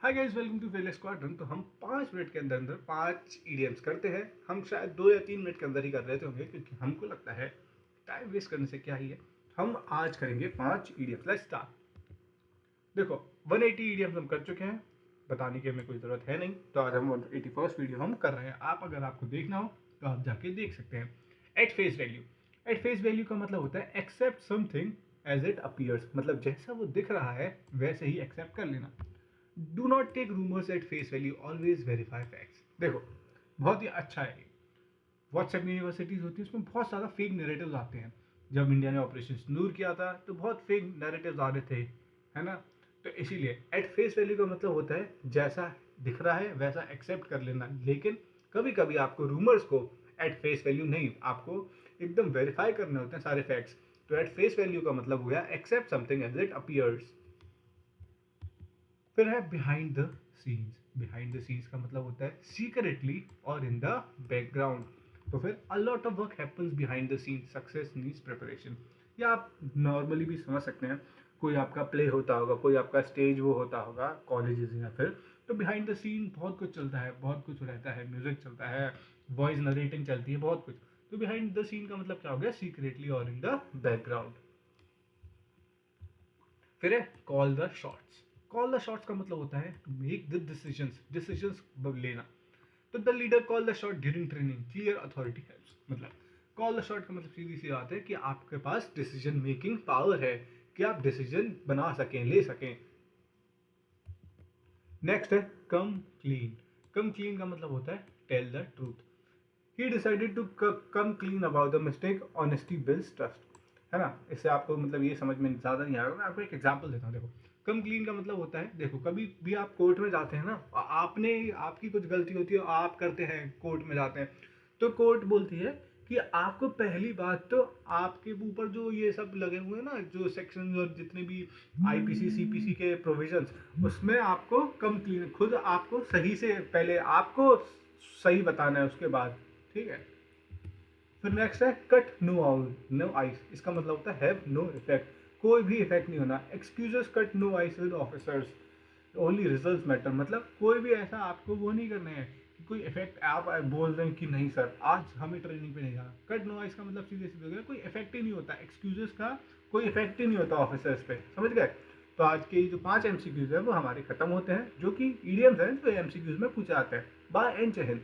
Hi guys, welcome to fail squadron. तो हम 5 minute के अंदर अंदर 5 ईडीएम्स करते हैं। हम शायद 2 या 3 मिनट के अंदर ही कर रहे होंगे क्योंकि हमको लगता है टाइम वेस्ट करने से क्या ही है। हम आज करेंगे 5 ईडीएम्स। Let's start. देखो, 180 ईडीएम्स हम कर चुके हैं, बताने की हमें कोई ज़रूरत है नहीं। तो आज हम 181st वीडियो हम कर रहे हैं। अगर आपको देखना हो तो आप जाके देख सकते हैं। At face value. At face value का मतलब होता है accept something as it appears, मतलब जैसा वो दिख रहा है वैसे ही एक्सेप्ट कर लेना। Do not take rumours at face value, always verify facts. देखो, बहुत ही अच्छा है। व्हाट्सएप यूनिवर्सिटीज़ होती है, उसमें बहुत सारा फेक नैरेटिव्स आते हैं। जब इंडिया ने ऑपरेशन सिंदूर किया था तो बहुत फेक नैरेटिव्स आ रहे थे, है ना। तो इसीलिए एट फेस वैल्यू का मतलब होता है जैसा दिख रहा है वैसा एक्सेप्ट कर लेना। लेकिन कभी कभी आपको रूमर्स को एट फेस वैल्यू नहीं, आपको एकदम वेरीफाई करने होते हैं सारे फैक्ट्स। तो एट फेस वैल्यू का मतलब हो गया accept something as it appears. फिर है behind the scenes. Behind the scenes का मतलब होता है सीक्रेटली और इन द बैकग्राउंड। तो फिर a lot of work happens behind the scene, success needs preparation. या आप नॉर्मली भी समझ सकते हैं, कोई आपका प्ले होता होगा, कोई आपका स्टेज वो होता होगा कॉलेजेस या फिर, तो बिहाइंड द सीन बहुत कुछ चलता है, बहुत कुछ रहता है, म्यूजिक चलता है, वॉइस नरेटिंग चलती है, बहुत कुछ। तो बिहाइंड द सीन का मतलब क्या हो गया, सीक्रेटली और इन द बैकग्राउंड। फिर है call the shots. Call the shots का मतलब होता है to make the decisions, decisions लेना। तो the leader call the shot during training, clear authority helps. मतलब कॉल द शॉट का मतलब सीधी सी बात है कि आपके पास डिसीजन मेकिंग पावर है, कि आप डिसीजन बना सकें, ले सकें। नेक्स्ट है कम क्लीन। कम क्लीन का मतलब होता है tell the truth. He decided to come clean about the mistake, honesty builds trust, है ना। इससे आपको मतलब ये समझ में ज़्यादा नहीं आएगा। मैं आपको एक एग्जांपल देता हूँ। देखो, कम क्लीन का मतलब होता है, देखो कभी भी आप कोर्ट में जाते हैं ना, आपने आपकी कुछ गलती होती है, आप करते हैं, कोर्ट में जाते हैं, तो कोर्ट बोलती है कि आपको पहली बात तो आपके ऊपर जो ये सब लगे हुए हैं ना, जो सेक्शन और जितने भी आईपीसी सीपीसी के प्रोविजंस, उसमें आपको कम क्लीन, खुद आपको सही से पहले आपको सही बताना है, उसके बाद, ठीक है। फिर नेक्स्ट है cut no out no ice. इसका मतलब होता है हैव नो इफेक्ट, कोई भी इफेक्ट नहीं होना। Excuses cut no ice with officers, only result matter. मतलब कोई भी ऐसा आपको वो नहीं करना है कि कोई इफेक्ट आप बोल रहे हैं कि नहीं सर आज हमें ट्रेनिंग पे नहीं जाना। कट नो आइस का मतलब सीधे सीधे हो गया, कोई इफेक्ट ही नहीं होता, एक्सक्यूजेस का कोई इफेक्ट ही नहीं होता ऑफिसर्स पे, समझ गए। तो आज के जो 5 एमसीक्यूज है वो हमारे खत्म होते हैं, जो कि ईडीएम्स हैं जो एमसीक्यूज में पूछे आते हैं। बाय एंड जय हिंद।